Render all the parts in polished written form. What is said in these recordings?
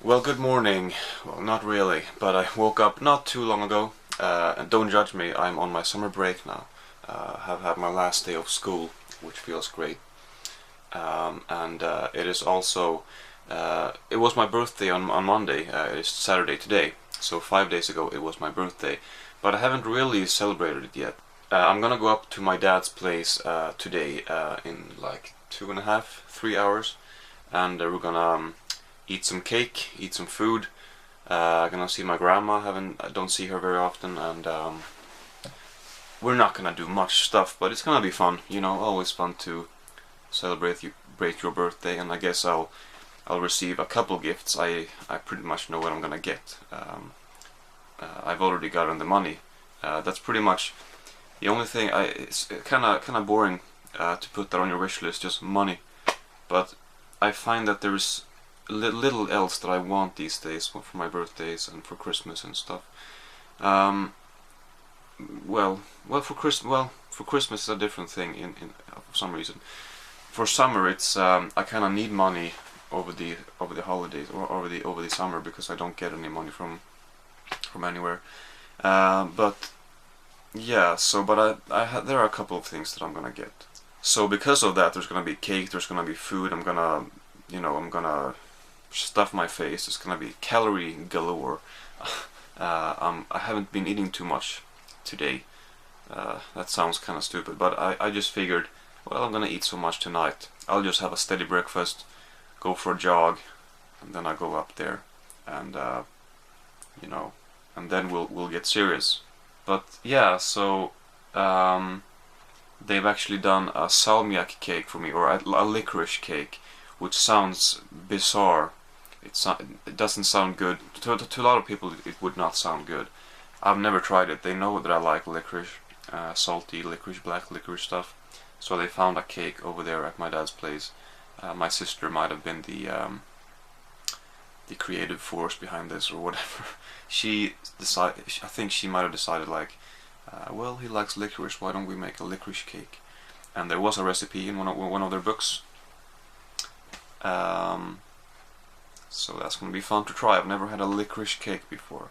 Well, good morning. Well, not really, but I woke up not too long ago. And don't judge me, I'm on my summer break now. Have had my last day of school, which feels great. And it is also, it was my birthday on Monday. It's Saturday today, so 5 days ago it was my birthday. But I haven't really celebrated it yet. I'm gonna go up to my dad's place today in like 2.5, 3 hours, and we're gonna eat some cake, eat some food. Gonna see my grandma. I don't see her very often, and we're not gonna do much stuff, but it's gonna be fun. You know, always fun to celebrate your birthday, and I guess I'll receive a couple gifts. I pretty much know what I'm gonna get. I've already gotten the money. That's pretty much the only thing. It's kind of boring to put that on your wish list, just money. But I find that there's little else that I want these days for my birthdays and for Christmas and stuff. For Christmas is a different thing for some reason. For summer, it's I kind of need money over the holidays or over the summer because I don't get any money from anywhere. But yeah, there are a couple of things that I'm gonna get. So because of that, there's gonna be cake, there's gonna be food. I'm gonna stuff my face. It's gonna be calorie galore. I haven't been eating too much today. That sounds kind of stupid, but I just figured, well, I'm gonna eat so much tonight. I'll just have a steady breakfast, go for a jog, and then I go up there, and and then we'll get serious. But yeah, so they've actually done a salmiak cake for me, or a licorice cake, which sounds bizarre. It doesn't sound good. To a lot of people, it would not sound good. I've never tried it. They know that I like licorice, salty licorice, black licorice stuff. So they found a cake over there at my dad's place. My sister might have been the creative force behind this or whatever. I think she might have decided like, well, he likes licorice. Why don't we make a licorice cake? And there was a recipe in one of their books. So that's going to be fun to try. I've never had a licorice cake before.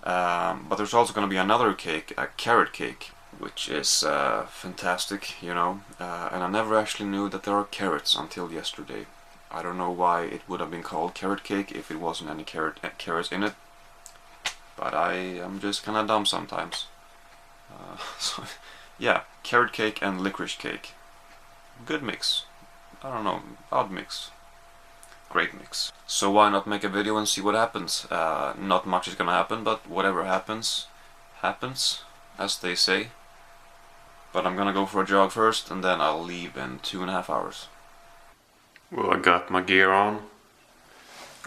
But there's also going to be another cake, a carrot cake, which is fantastic, you know. And I never actually knew that there are carrots until yesterday. I don't know why it would have been called carrot cake if it wasn't any carrots in it. But I am just kind of dumb sometimes. So yeah, carrot cake and licorice cake. Good mix. I don't know, odd mix. Great mix. So why not make a video and see what happens? Not much is gonna happen, but whatever happens, happens, as they say. But I'm gonna go for a jog first, and then I'll leave in 2.5 hours. Well, I got my gear on.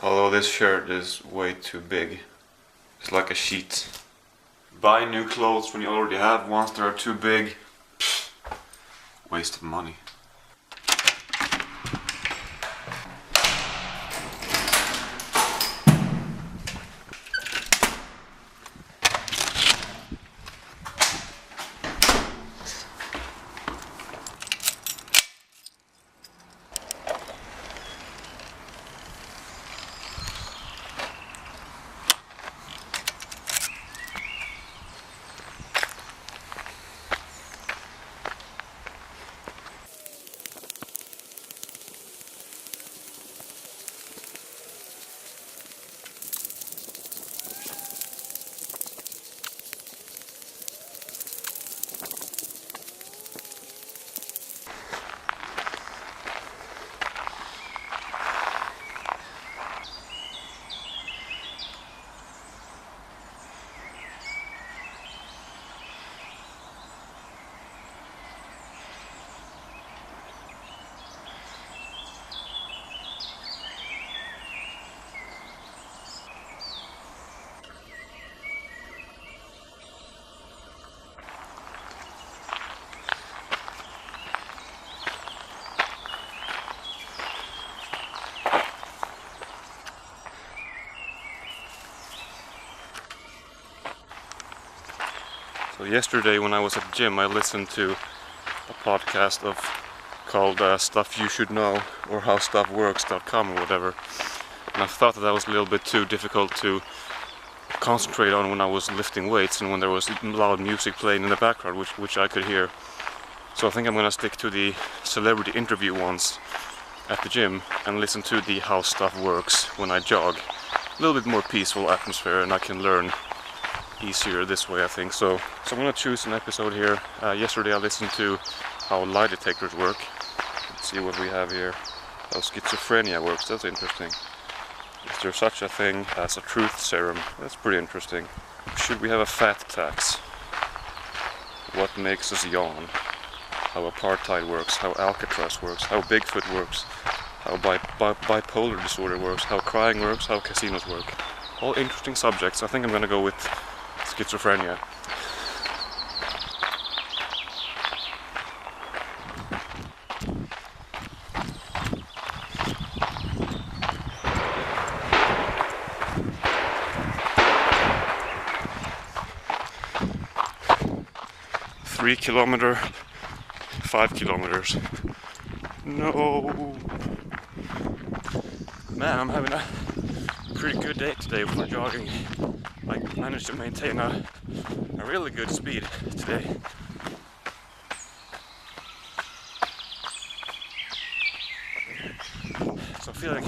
Although this shirt is way too big. It's like a sheet. Buy new clothes when you already have ones that are too big. Pfft. Waste of money. So yesterday when I was at the gym, I listened to a podcast called Stuff You Should Know, or HowStuffWorks.com or whatever. and I thought that was a little bit too difficult to concentrate on when I was lifting weights and when there was loud music playing in the background, which I could hear. So I think I'm gonna stick to the celebrity interview ones at the gym and listen to the how stuff works when I jog. A little bit more peaceful atmosphere, and I can learn easier this way, I think. So I'm gonna choose an episode here. Yesterday I listened to how lie detectors work. Let's see what we have here. How schizophrenia works. That's interesting. Is there such a thing as a truth serum? That's pretty interesting. Should we have a fat tax? What makes us yawn? How apartheid works, how Alcatraz works, how Bigfoot works, how bipolar disorder works, how crying works, how casinos work. All interesting subjects. I think I'm gonna go with schizophrenia. Three kilometer, 5 kilometers. No! Man, I'm having a pretty good day today for jogging. I managed to maintain a really good speed today. So feeling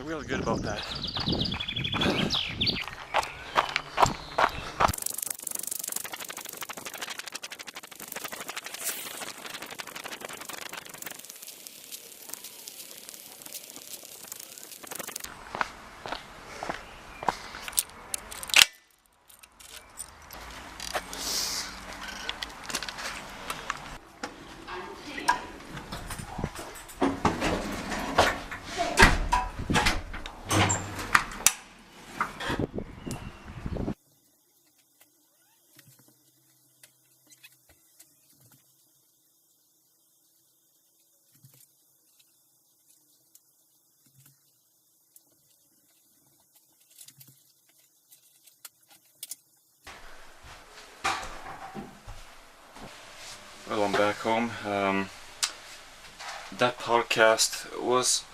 really good about that. Well, I'm back home. That podcast was...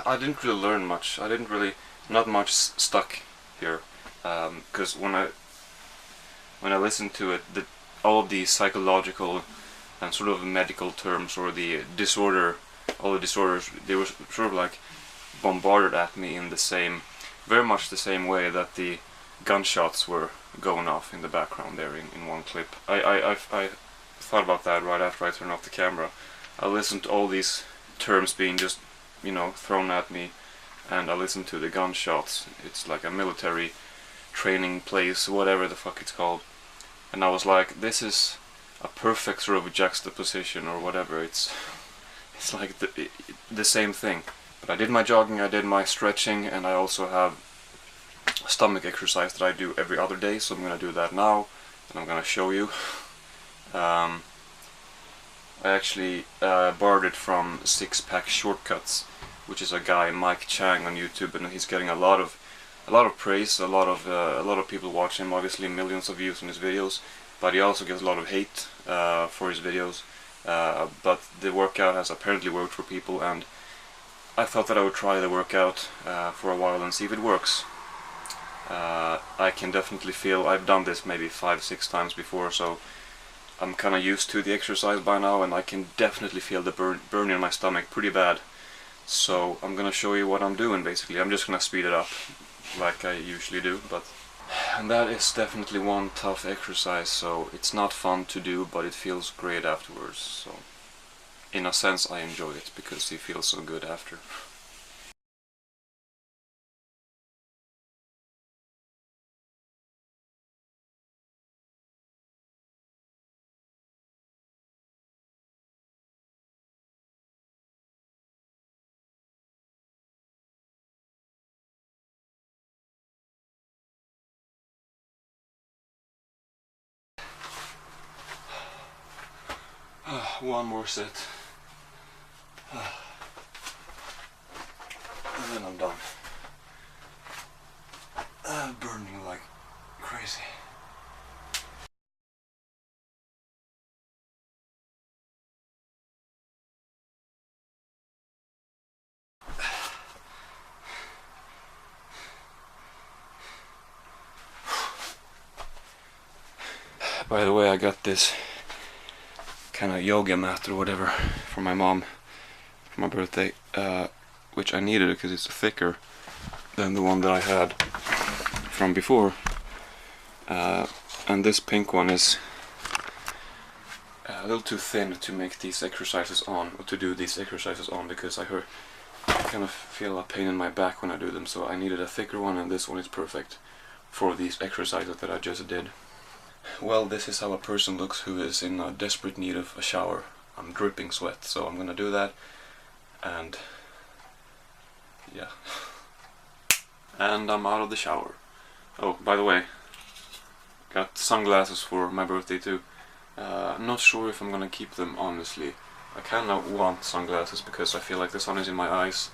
I didn't really learn much. Not much stuck here. Because when I listened to it, all of the psychological and sort of medical terms, or all the disorders, they were sort of like bombarded at me in very much the same way that the gunshots were going off in the background there in one clip. I thought about that right after I turned off the camera. I listened to all these terms being just, thrown at me, and I listened to the gunshots. It's like a military training place, whatever the fuck it's called. And I was like, this is a perfect sort of juxtaposition or whatever. It's like the same thing. But I did my jogging, I did my stretching, and I also have stomach exercise that I do every other day, so I'm gonna do that now, and I'm gonna show you. I actually borrowed it from Six Pack Shortcuts, which is a guy, Mike Chang, on YouTube, and he's getting a lot of praise, a lot of people watch him, obviously millions of views on his videos, but he also gets a lot of hate for his videos. But the workout has apparently worked for people, and I thought that I would try the workout for a while and see if it works. I can definitely feel, I've done this maybe 5-6 times before, so I'm kinda used to the exercise by now, and I can definitely feel the burning in my stomach pretty bad. So I'm gonna show you what I'm doing basically. I'm just gonna speed it up like I usually do, and that is definitely one tough exercise, so it's not fun to do, but it feels great afterwards. So in a sense I enjoy it because you feel so good after. One more set. And then I'm done. Burning like crazy. By the way, I got this kind of yoga mat or whatever from my mom for my birthday, which I needed because it's thicker than the one that I had from before. And this pink one is a little too thin to make these exercises on, or to do these exercises on, because I kind of feel a pain in my back when I do them, so I needed a thicker one, and this one is perfect for these exercises that I just did. Well, this is how a person looks who is in a desperate need of a shower. I'm dripping sweat, so I'm gonna do that, and yeah. And I'm out of the shower. Oh, by the way, got sunglasses for my birthday too. I'm not sure if I'm gonna keep them, honestly. I kinda want sunglasses because I feel like the sun is in my eyes.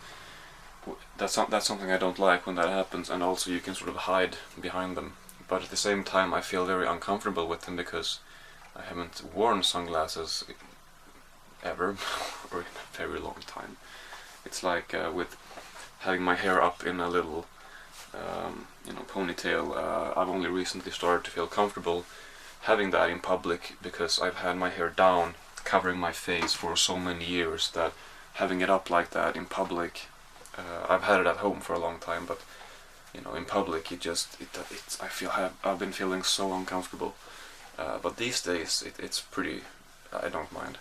That's something I don't like when that happens, and also you can sort of hide behind them. But at the same time I feel very uncomfortable with them because I haven't worn sunglasses ever, or in a very long time. It's like with having my hair up in a little ponytail. I've only recently started to feel comfortable having that in public because I've had my hair down, covering my face for so many years, that having it up like that in public, I've had it at home for a long time, but in public I've been feeling so uncomfortable. But these days it's pretty, I don't mind.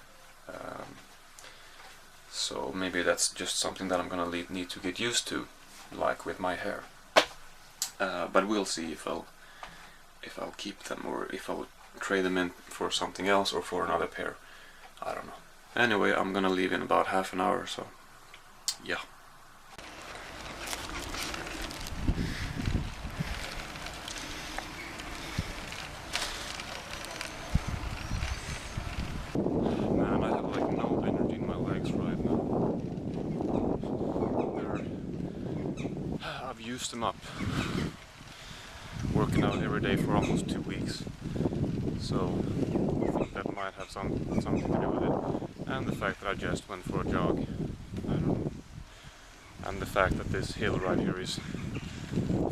So maybe that's just something that I'm gonna need to get used to, like with my hair. But we'll see if I'll keep them, or if I'll trade them in for something else or for another pair. I don't know. Anyway, I'm gonna leave in about half an hour, so yeah. Man, I have like no energy in my legs right now. I've used them up working out every day for almost 2 weeks. So I think that might have something to do with it. And the fact that I just went for a jog. I don't know. And the fact that this hill right here is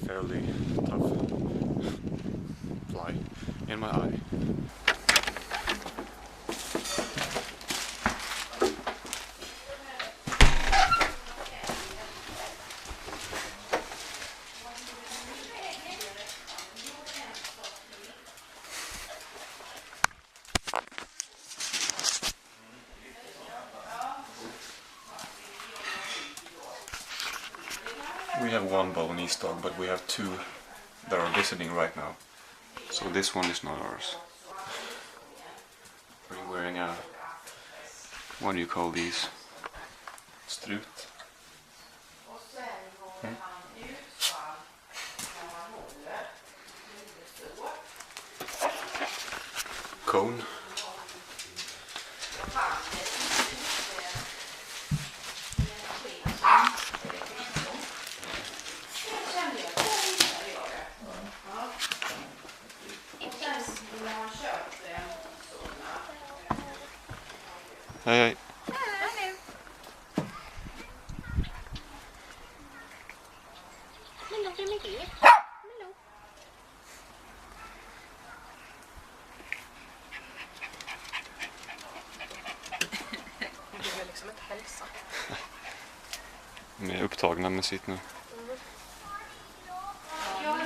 fairly tough. Fly in my eye. We have one Balinese dog, but we have two that are visiting right now. So this one is not ours. Are you wearing a... what do you call these? Strut? Hmm? Cone? Hej hej. Du vill liksom inte hälsa. De är upptagna med sitt nu. Jag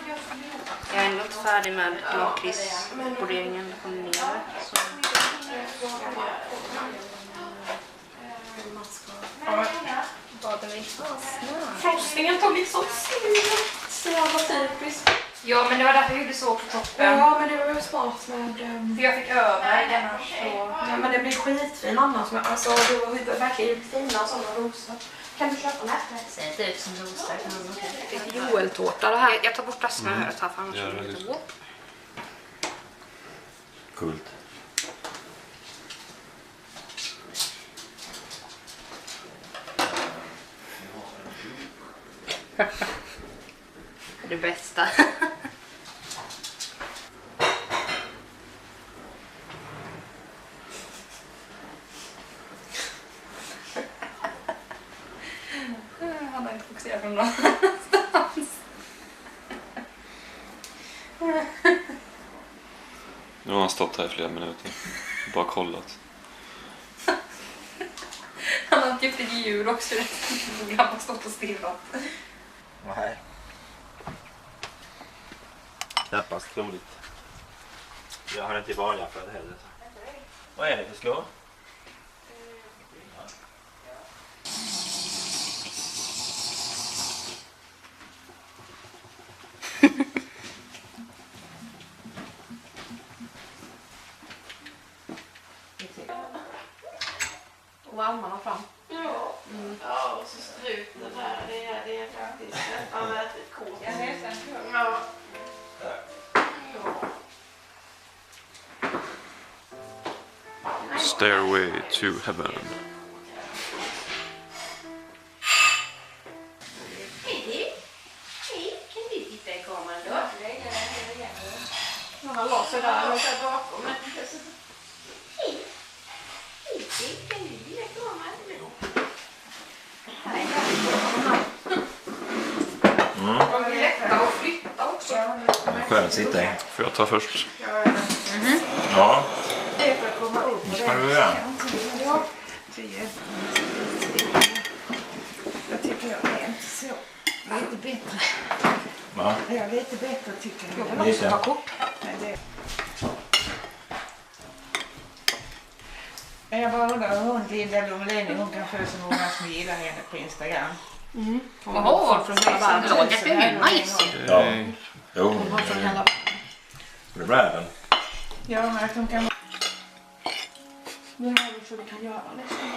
är ändå inte färdig med lakritsborderingen nere. Så. Frostingen tog liksom slut. Så jävla typiskt. Ja, men det var därför jag gjorde så på toppen. Ja, men det var ju smart med... För jag fick över den här så... Ja, men det blir skitfin annars. Men alltså, det var verkligen fina sådana rosor. Kan du köpa nästa? Ser inte ut som rosor. Det är Joel-tårta det här. Jag tar bort det smöret här för annars blir det lite. Kult. Det bästa. Han har inte fokuserat från någonstans. Nu har han stått här i flera minuter. Bara kollat. Han har inte gjort ett djur också. Han har stått och stirrat. Nej. Knappast troligt. Jag har inte vanliga för det heller. Vad är det för skor? Och armarna fram. Ja, ja, och så struten här. Det är faktiskt nästan väldigt kort. Ja. Stairway to Heaven. Hej, kan du titta i kameran då? Han la sig där. Bakom. Hej, kan du titta i kameran? Det är lättare att flytta också. Skönt att sitta i. Får jag ta först? Ja. Det är för att komma upp. Vad ska du göra? Ja. 10. Jag tycker jag är inte så. Lite bättre. Va? Jag är lite bättre tycker jag. Jag Lite. måste ha kort. Jag bara undrar hur hon Linda Lommelin, hon kan få så många som gillar henne på Instagram. Jaha, blogget är ju nice. Ja. Jo. Hon har så kalla... Det är räven. Ja, men att hon kan... Nu har vi så vi kan göra nästan.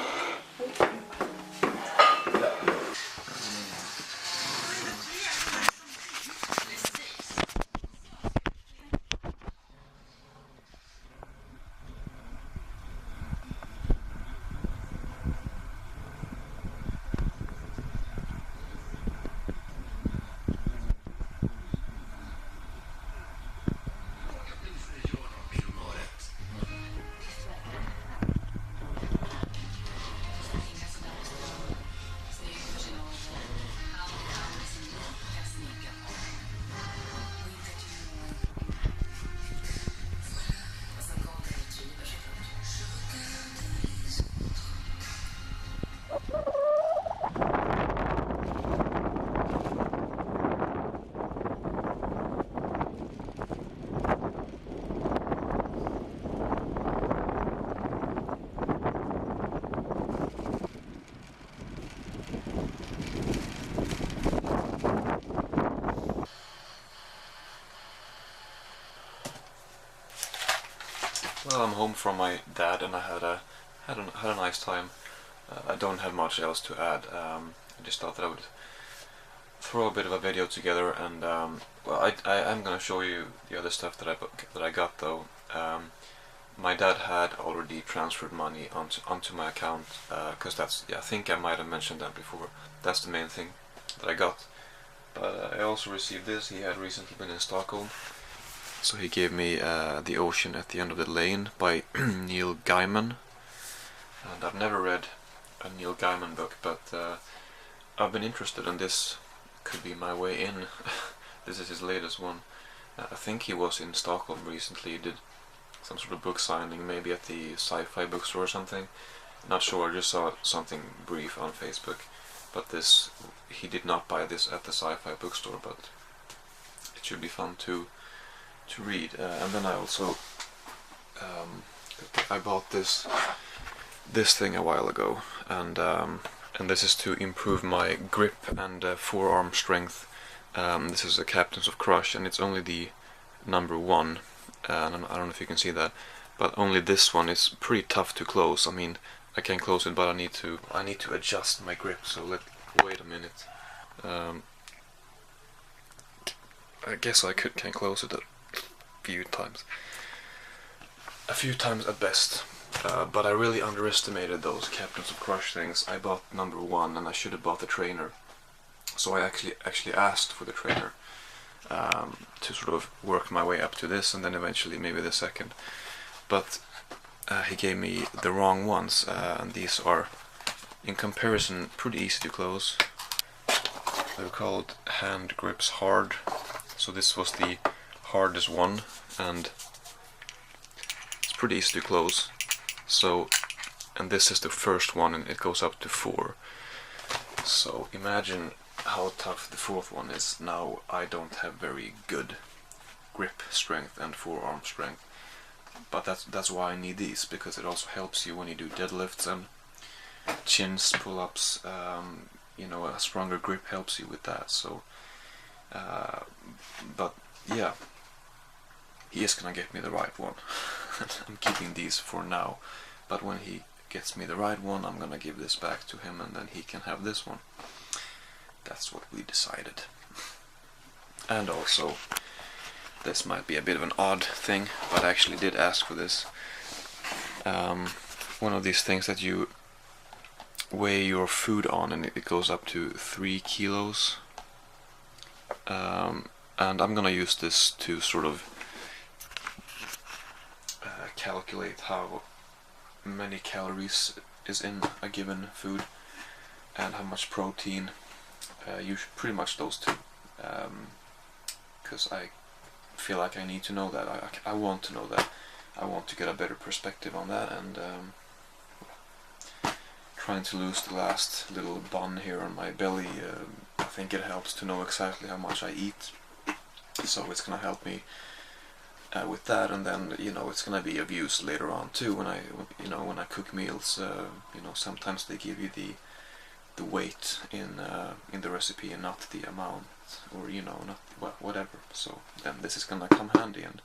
Well, I'm home from my dad, and I had a nice time. I don't have much else to add. I just thought that I would throw a bit of a video together, and well, I'm gonna show you the other stuff that I got though. My dad had already transferred money onto my account, because I think I might have mentioned that before. That's the main thing that I got. But I also received this. He had recently been in Stockholm. So he gave me The Ocean at the End of the Lane by Neil Gaiman. And I've never read a Neil Gaiman book, but I've been interested in this. Could be my way in. This is his latest one. I think he was in Stockholm recently. He did some sort of book signing, maybe at the Sci-Fi bookstore or something. Not sure, I just saw something brief on Facebook. But this, he did not buy this at the Sci-Fi bookstore, but it should be fun to read. And then I also I bought this thing a while ago, and this is to improve my grip and forearm strength. This is a Captains of Crush, and it's only the number 1. I don't know if you can see that, but only this one is pretty tough to close. I mean, I can close it, but I need to adjust my grip. So wait a minute. I guess I can close it a few times at best. But I really underestimated those Captains of Crush things. I bought number 1, and I should have bought the trainer. So I actually asked for the trainer to sort of work my way up to this, and then eventually maybe the second. But he gave me the wrong ones, and these are, in comparison, pretty easy to close. They're called Hand Grips Hard. So this was the hardest one, and pretty easy to close. So, and this is the first one, and it goes up to 4. So imagine how tough the 4th one is. Now I don't have very good grip strength and forearm strength, but that's why I need these, because it also helps you when you do deadlifts and chins, pull-ups. You know, a stronger grip helps you with that. So, but yeah, he is gonna get me the right one. I'm keeping these for now, but when he gets me the right one, I'm gonna give this back to him, and then he can have this one. That's what we decided. And also, this might be a bit of an odd thing, but I actually did ask for this. One of these things that you weigh your food on, and it goes up to 3 kilos. And I'm gonna use this to sort of calculate how many calories is in a given food and how much protein. Pretty much those two, because I feel like I need to know that. I want to know that. I want to get a better perspective on that, and trying to lose the last little bun here on my belly, I think it helps to know exactly how much I eat. So it's gonna help me with that, and then, you know, it's gonna be of use later on too when I cook meals. You know, sometimes they give you the weight in the recipe and not the amount, or, you know, not, well, whatever. So then this is gonna come handy, and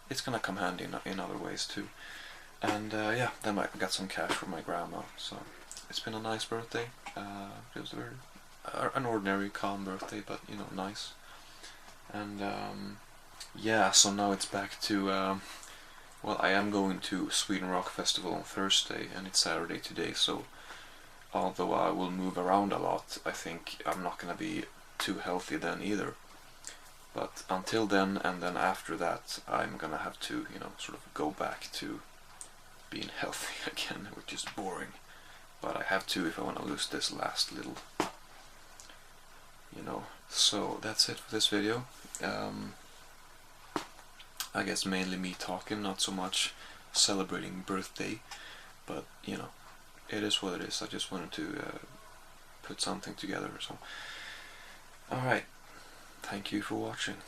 it's gonna come handy in other ways too. And yeah, then I got some cash from my grandma. So it's been a nice birthday. It was an ordinary, calm birthday, but, you know, nice. And yeah, so now it's back to well, I am going to Sweden Rock Festival on Thursday, and it's Saturday today, so although I will move around a lot, I think I'm not gonna be too healthy then either. But until then, and then after that, I'm gonna have to, you know, sort of go back to being healthy again, which is boring. But I have to if I want to lose this last little, you know. So that's it for this video. I guess mainly me talking, not so much celebrating birthday, but, you know, it is what it is. I just wanted to put something together. So, alright, thank you for watching.